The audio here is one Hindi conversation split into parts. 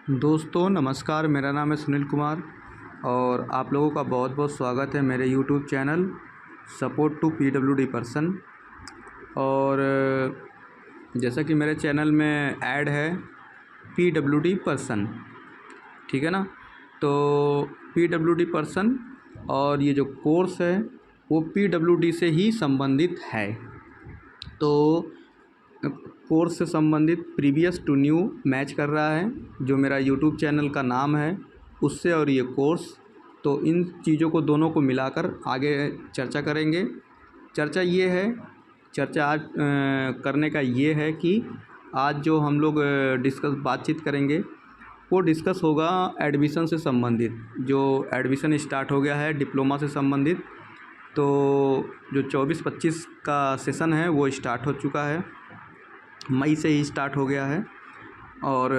दोस्तों नमस्कार, मेरा नाम है सुनील कुमार और आप लोगों का बहुत बहुत स्वागत है मेरे YouTube channel support to PWD person. और जैसा कि मेरे चैनल में ऐड है पीडब्ल्यूडी पर्सन, ठीक है ना। तो पीडब्ल्यूडी पर्सन और ये जो कोर्स है वो पीडब्ल्यूडी से ही संबंधित है। तो कोर्स से संबंधित प्रीवियस टू न्यू मैच कर रहा है, जो मेरा यूट्यूब चैनल का नाम है उससे और ये कोर्स। तो इन चीज़ों को दोनों को मिलाकर आगे चर्चा करेंगे। चर्चा आज करने का ये है कि आज जो हम लोग बातचीत करेंगे वो डिस्कस होगा एडमिशन से संबंधित। जो एडमिशन स्टार्ट हो गया है डिप्लोमा से संबंधित, तो जो 24-25 का सेशन है वो स्टार्ट हो चुका है, मई से ही स्टार्ट हो गया है। और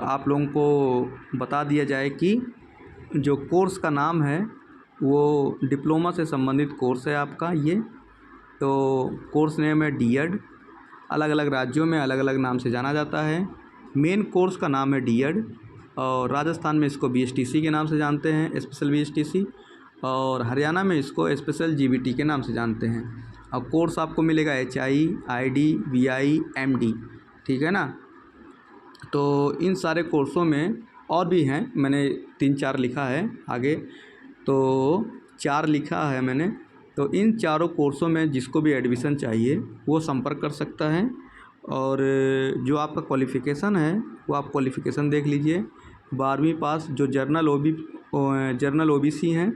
आप लोगों को बता दिया जाए कि जो कोर्स का नाम है वो डिप्लोमा से संबंधित कोर्स है आपका ये। तो कोर्स नेम है डीएड। अलग अलग राज्यों में अलग अलग नाम से जाना जाता है। मेन कोर्स का नाम है डीएड और राजस्थान में इसको बीएसटीसी के नाम से जानते हैं, स्पेशल बीएसटीसी, और हरियाणा में इसको स्पेशल जीबीटी के नाम से जानते हैं। और कोर्स आपको मिलेगा HI, ID, VI, MD, ठीक है ना। तो इन सारे कोर्सों में और भी हैं, मैंने 3-4 लिखा है आगे, तो 4 लिखा है मैंने। तो इन चारों कोर्सों में जिसको भी एडमिशन चाहिए वो संपर्क कर सकता है। और जो आपका क्वालिफ़िकेशन है वो आप क्वालिफ़िकेशन देख लीजिए। 12वीं पास, जो जर्नल OBC हैं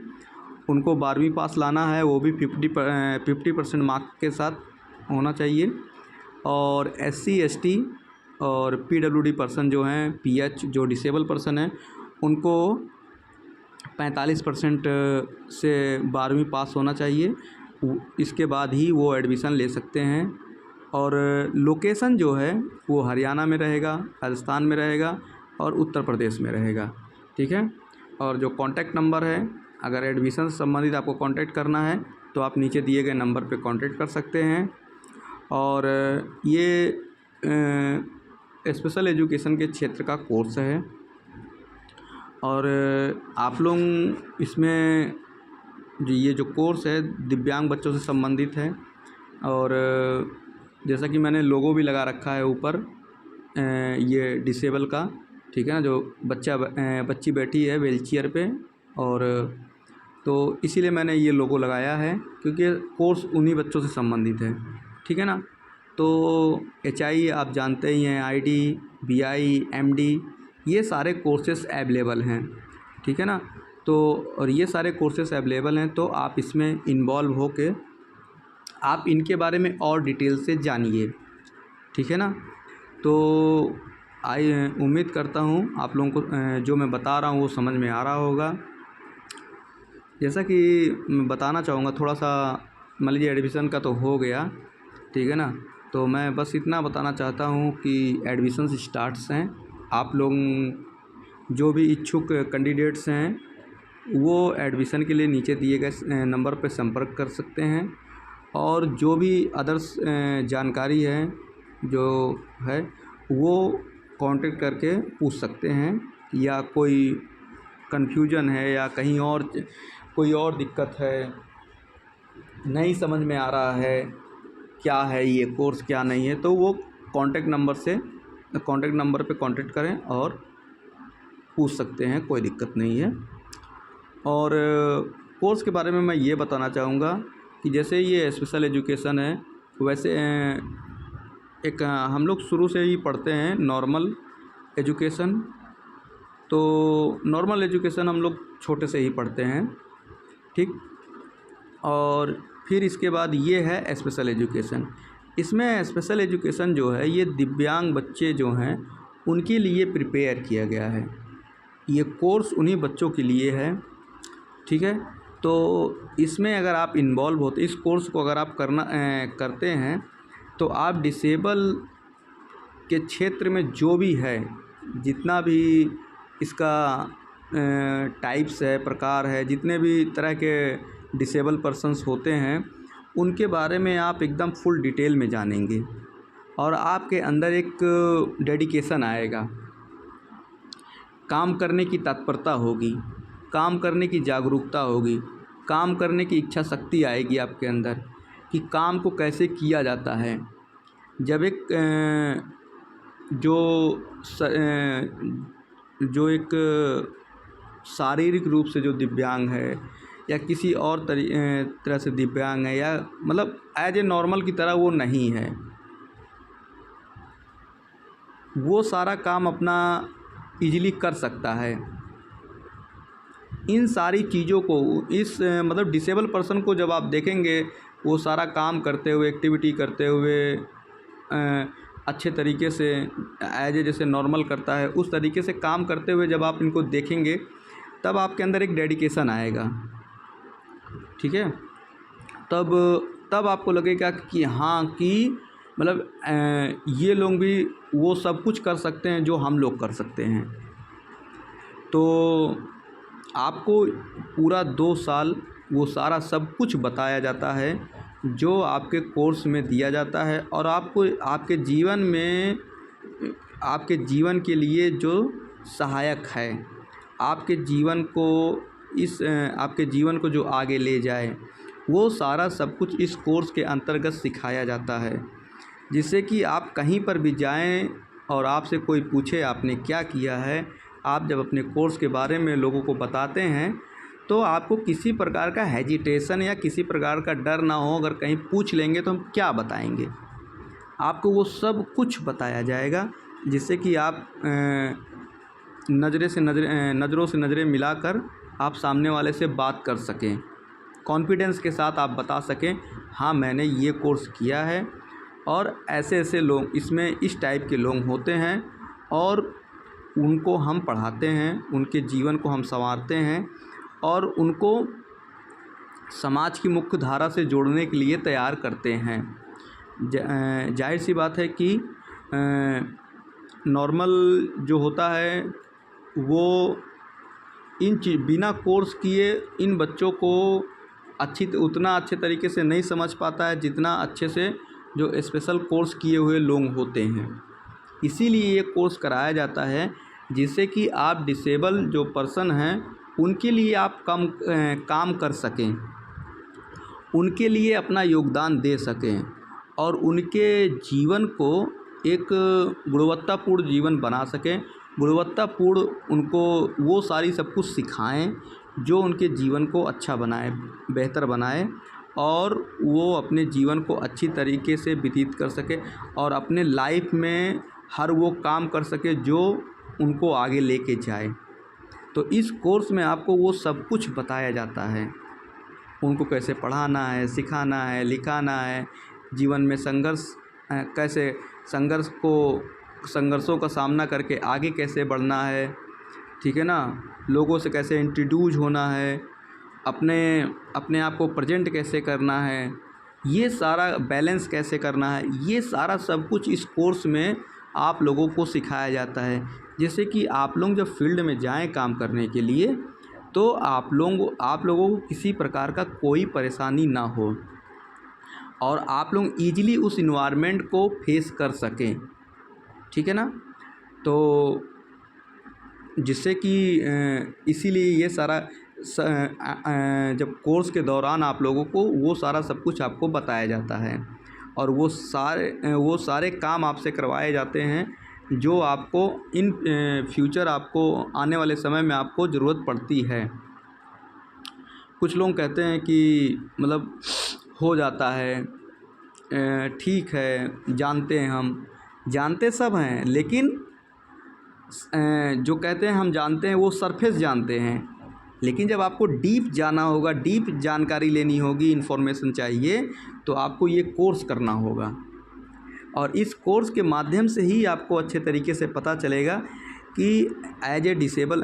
उनको 12वीं पास लाना है, वो भी 50% मार्क के साथ होना चाहिए। और SC ST और PWD पर्सन जो हैं, PH जो डिसेबल पर्सन हैं, उनको 45% से 12वीं पास होना चाहिए। इसके बाद ही वो एडमिशन ले सकते हैं। और लोकेशन जो है वो हरियाणा में रहेगा, राजस्थान में रहेगा और उत्तर प्रदेश में रहेगा, ठीक है। और जो कॉन्टैक्ट नंबर है, अगर एडमिशन से संबंधित आपको कांटेक्ट करना है तो आप नीचे दिए गए नंबर पे कांटेक्ट कर सकते हैं। और ये स्पेशल एजुकेशन के क्षेत्र का कोर्स है। और आप लोग इसमें ये जो कोर्स है दिव्यांग बच्चों से संबंधित है। और जैसा कि मैंने लोगो भी लगा रखा है ऊपर, ये डिसेबल का, ठीक है ना, जो बच्ची बैठी है व्हीलचेयर पे। और तो इसीलिए मैंने ये लोगो लगाया है क्योंकि कोर्स उन्हीं बच्चों से संबंधित है, ठीक है ना। तो HI आप जानते ही हैं, ID, VI, MD, ये सारे कोर्सेस अवेलेबल हैं, ठीक है ना। तो और ये सारे कोर्सेस अवेलेबल हैं, तो आप इसमें इन्वॉल्व होके आप इनके बारे में और डिटेल से जानिए, ठीक है ना। तो उम्मीद करता हूँ आप लोगों को जो मैं बता रहा हूँ वो समझ में आ रहा होगा। जैसा कि मैं बताना चाहूँगा थोड़ा सा, मान लीजिए एडमिशन का तो हो गया, ठीक है ना। तो मैं बस इतना बताना चाहता हूँ कि एडमिशन स्टार्ट्स हैं। आप लोग जो भी इच्छुक कैंडिडेट्स हैं वो एडमिशन के लिए नीचे दिए गए नंबर पर संपर्क कर सकते हैं। और जो भी अदर्स जानकारी है जो है वो कांटेक्ट करके पूछ सकते हैं, या कोई कन्फ्यूजन है या कहीं और कोई और दिक्कत है, नहीं समझ में आ रहा है क्या है ये कोर्स क्या नहीं है, तो वो कांटेक्ट नंबर पे कांटेक्ट करें और पूछ सकते हैं, कोई दिक्कत नहीं है। और कोर्स के बारे में मैं ये बताना चाहूँगा कि जैसे ये स्पेशल एजुकेशन है, वैसे एक हम लोग शुरू से ही पढ़ते हैं नॉर्मल एजुकेशन। तो नॉर्मल एजुकेशन हम लोग छोटे से ही पढ़ते हैं, ठीक। और फिर इसके बाद ये है स्पेशल एजुकेशन। इसमें स्पेशल एजुकेशन जो है ये दिव्यांग बच्चे जो हैं उनके लिए प्रिपेयर किया गया है। ये कोर्स उन्हीं बच्चों के लिए है, ठीक है। तो इसमें अगर आप इन्वॉल्व होते, इस कोर्स को अगर आप करते हैं, तो आप डिसेबल के क्षेत्र में जो भी है, जितना भी इसका टाइप्स है, प्रकार है, जितने भी तरह के डिसेबल पर्सन्स होते हैं उनके बारे में आप एकदम फुल डिटेल में जानेंगे। और आपके अंदर एक डेडिकेशन आएगा काम करने की तत्परता होगी, काम करने की जागरूकता होगी, काम करने की इच्छा शक्ति आएगी आपके अंदर कि काम को कैसे किया जाता है। जब एक जो एक शारीरिक रूप से जो दिव्यांग है या किसी और तरह से दिव्यांग है, या मतलब एज ए नॉर्मल की तरह वो नहीं है, वो सारा काम अपना ईज़िली कर सकता है। इन सारी चीज़ों को इस मतलब डिसेबल पर्सन को जब आप देखेंगे वो सारा काम करते हुए, एक्टिविटी करते हुए अच्छे तरीके से एज ए जैसे नॉर्मल करता है उस तरीके से काम करते हुए जब आप इनको देखेंगे तब आपके अंदर एक डेडिकेशन आएगा, ठीक है। तब आपको लगेगा कि हाँ कि मतलब ये लोग भी वो सब कुछ कर सकते हैं जो हम लोग कर सकते हैं। तो आपको पूरा 2 साल वो सारा सब कुछ बताया जाता है जो आपके कोर्स में दिया जाता है, और आपको आपके जीवन में आपके जीवन के लिए जो सहायक है, आपके जीवन को जो आगे ले जाए, वो सारा सब कुछ इस कोर्स के अंतर्गत सिखाया जाता है। जिससे कि आप कहीं पर भी जाएं और आपसे कोई पूछे आपने क्या किया है, आप जब अपने कोर्स के बारे में लोगों को बताते हैं तो आपको किसी प्रकार का हेजिटेशन या किसी प्रकार का डर ना हो। अगर कहीं पूछ लेंगे तो हम क्या बताएंगे, आपको वो सब कुछ बताया जाएगा, जिससे कि आप नज़रों से नज़रें मिलाकर आप सामने वाले से बात कर सकें, कॉन्फिडेंस के साथ आप बता सकें हाँ मैंने ये कोर्स किया है और ऐसे ऐसे लोग इसमें इस टाइप के लोग होते हैं और उनको हम पढ़ाते हैं, उनके जीवन को हम संवारते हैं और उनको समाज की मुख्य धारा से जोड़ने के लिए तैयार करते हैं। जाहिर सी बात है कि नॉर्मल जो होता है वो बिना कोर्स किए इन बच्चों को उतना अच्छे तरीके से नहीं समझ पाता है जितना अच्छे से जो स्पेशल कोर्स किए हुए लोग होते हैं। इसीलिए ये कोर्स कराया जाता है जिससे कि आप डिसेबल जो पर्सन हैं उनके लिए आप काम कर सकें, उनके लिए अपना योगदान दे सकें और उनके जीवन को एक गुणवत्तापूर्ण जीवन बना सकें, गुणवत्तापूर्ण उनको वो सारी सब कुछ सिखाएं जो उनके जीवन को अच्छा बनाए, बेहतर बनाए और वो अपने जीवन को अच्छी तरीके से व्यतीत कर सके और अपने लाइफ में हर वो काम कर सके जो उनको आगे लेके जाए। तो इस कोर्स में आपको वो सब कुछ बताया जाता है, उनको कैसे पढ़ाना है, सिखाना है, लिखाना है, जीवन में कैसे संघर्षों का सामना करके आगे कैसे बढ़ना है, ठीक है ना, लोगों से कैसे इंट्रोड्यूस होना है, अपने आप को प्रेजेंट कैसे करना है, ये सारा बैलेंस कैसे करना है, ये सारा सब कुछ इस कोर्स में आप लोगों को सिखाया जाता है। जैसे कि आप लोग जब फील्ड में जाएं काम करने के लिए तो आप लोगों को किसी प्रकार का कोई परेशानी ना हो और आप लोग ईजिली उस इन्वायरमेंट को फेस कर सकें, ठीक है ना। तो जिससे कि इसीलिए ये सारा जब कोर्स के दौरान आप लोगों को वो सारा सब कुछ आपको बताया जाता है और वो सारे काम आपसे करवाए जाते हैं जो आपको इन फ्यूचर आपको आने वाले समय में आपको ज़रूरत पड़ती है। कुछ लोग कहते हैं कि मतलब हो जाता है, ठीक है, हम जानते सब हैं, लेकिन जो कहते हैं हम जानते हैं वो सरफेस जानते हैं, लेकिन जब आपको डीप जाना होगा, डीप जानकारी लेनी होगी, इन्फॉर्मेशन चाहिए, तो आपको ये कोर्स करना होगा और इस कोर्स के माध्यम से ही आपको अच्छे तरीके से पता चलेगा कि एज ए डिसेबल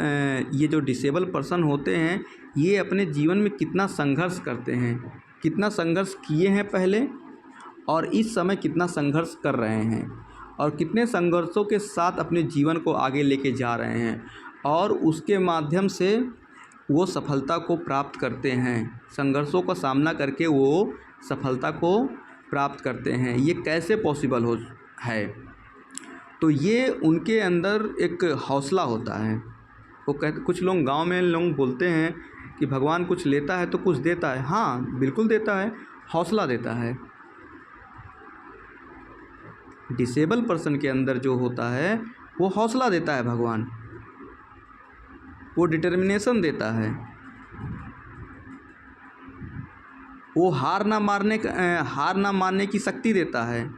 ये जो डिसेबल पर्सन होते हैं ये अपने जीवन में कितना संघर्ष करते हैं, कितना संघर्ष किए हैं पहले और इस समय कितना संघर्ष कर रहे हैं और कितने संघर्षों के साथ अपने जीवन को आगे लेके जा रहे हैं और उसके माध्यम से वो सफलता को प्राप्त करते हैं। संघर्षों का सामना करके वो सफलता को प्राप्त करते हैं। ये कैसे पॉसिबल है? तो ये उनके अंदर एक हौसला होता है, वो कहते, कुछ लोग गांव में लोग बोलते हैं कि भगवान कुछ लेता है तो कुछ देता है। हाँ बिल्कुल देता है, हौसला देता है। डिसेबल पर्सन के अंदर जो होता है वो हौसला देता है भगवान, वो डिटर्मिनेशन देता है, वो हार ना मानने की शक्ति देता है।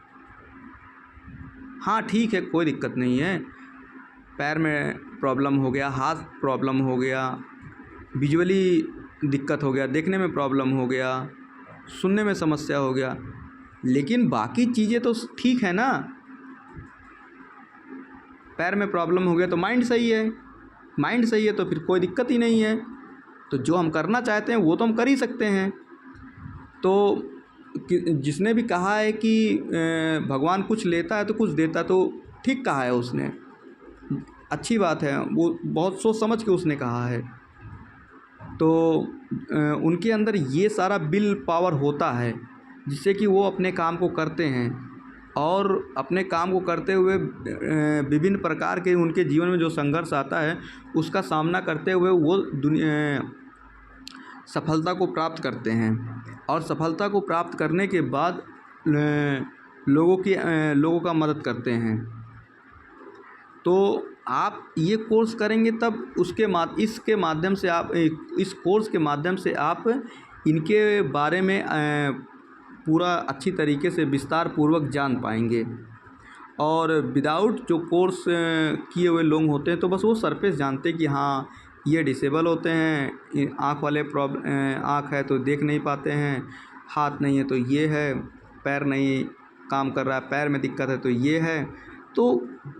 हाँ ठीक है, कोई दिक्कत नहीं है, पैर में प्रॉब्लम हो गया, हाथ प्रॉब्लम हो गया, विजुअली दिक्कत हो गया, देखने में प्रॉब्लम हो गया, सुनने में समस्या हो गया, लेकिन बाकी चीज़ें तो ठीक है ना। पैर में प्रॉब्लम हो गया तो माइंड सही है, माइंड सही है तो फिर कोई दिक्कत ही नहीं है। तो जो हम करना चाहते हैं वो तो हम कर ही सकते हैं। तो जिसने भी कहा है कि भगवान कुछ लेता है तो कुछ देता है, तो ठीक कहा है उसने, अच्छी बात है, वो बहुत सोच समझ के उसने कहा है। तो उनके अंदर ये सारा विल पावर होता है जिससे कि वो अपने काम को करते हैं, और अपने काम को करते हुए विभिन्न प्रकार के उनके जीवन में जो संघर्ष आता है उसका सामना करते हुए वो सफलता को प्राप्त करते हैं। और सफलता को प्राप्त करने के बाद लोगों का मदद करते हैं। तो आप ये कोर्स करेंगे तब इसके माध्यम से आप इस कोर्स के माध्यम से आप इनके बारे में पूरा अच्छी तरीके से विस्तार पूर्वक जान पाएंगे। और विदाउट जो कोर्स किए हुए लोग होते हैं तो बस वो सरफेस जानते हैं कि हाँ ये डिसेबल होते हैं, आँख वाले आँख है तो देख नहीं पाते हैं, हाथ नहीं है तो ये है, पैर नहीं काम कर रहा है, पैर में दिक्कत है तो ये है। तो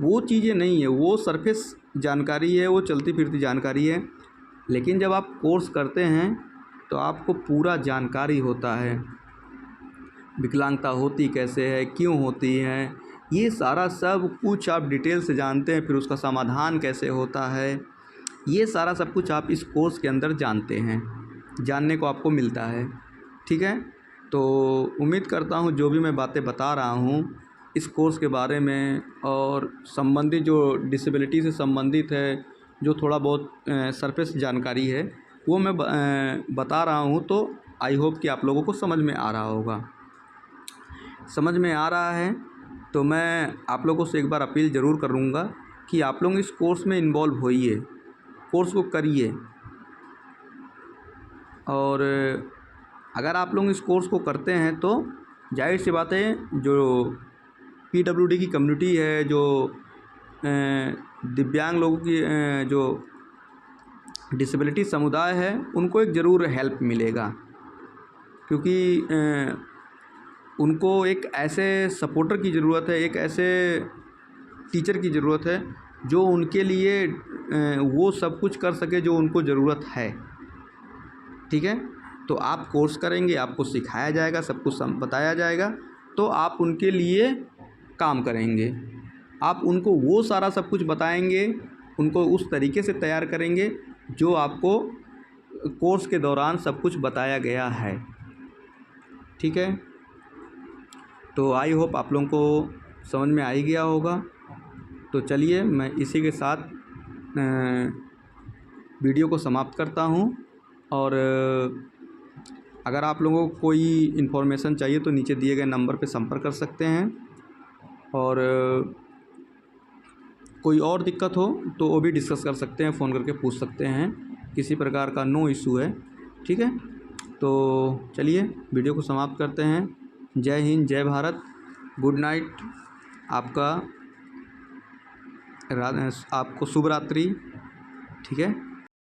वो चीज़ें नहीं है, वो सरफेस जानकारी है, वो चलती फिरती जानकारी है। लेकिन जब आप कोर्स करते हैं तो आपको पूरा जानकारी होता है, विकलांगता होती कैसे है, क्यों होती है, ये सारा सब कुछ आप डिटेल से जानते हैं। फिर उसका समाधान कैसे होता है, ये सारा सब कुछ आप इस कोर्स के अंदर जानते हैं, जानने को आपको मिलता है। ठीक है, तो उम्मीद करता हूँ जो भी मैं बातें बता रहा हूँ इस कोर्स के बारे में और संबंधित जो डिसेबिलिटी से संबंधित है, जो थोड़ा बहुत सरफेस जानकारी है वो मैं बता रहा हूँ। तो आई होप कि आप लोगों को समझ में आ रहा होगा। समझ में आ रहा है तो मैं आप लोगों से एक बार अपील ज़रूर करूँगा कि आप लोग इस कोर्स में इन्वॉल्व होइए, कोर्स को करिए। और अगर आप लोग इस कोर्स को करते हैं तो जाहिर सी बात है जो PWD की कम्युनिटी है, जो दिव्यांग लोगों की जो डिसेबिलिटी समुदाय है, उनको एक ज़रूर हेल्प मिलेगा, क्योंकि उनको एक ऐसे सपोर्टर की ज़रूरत है, एक ऐसे टीचर की ज़रूरत है जो उनके लिए वो सब कुछ कर सके जो उनको ज़रूरत है। ठीक है, तो आप कोर्स करेंगे, आपको सिखाया जाएगा, सब कुछ बताया जाएगा, तो आप उनके लिए काम करेंगे, आप उनको वो सारा सब कुछ बताएंगे, उनको उस तरीके से तैयार करेंगे जो आपको कोर्स के दौरान सब कुछ बताया गया है। ठीक है, तो आई होप आप लोगों को समझ में आ ही गया होगा। तो चलिए मैं इसी के साथ वीडियो को समाप्त करता हूँ। और अगर आप लोगों को कोई इन्फॉर्मेशन चाहिए तो नीचे दिए गए नंबर पे संपर्क कर सकते हैं। और कोई और दिक्कत हो तो वो भी डिस्कस कर सकते हैं, फ़ोन करके पूछ सकते हैं, किसी प्रकार का नो इशू है। ठीक है, तो चलिए वीडियो को समाप्त करते हैं। जय हिंद, जय भारत, गुड नाइट, आपको शुभ रात्रि। ठीक है।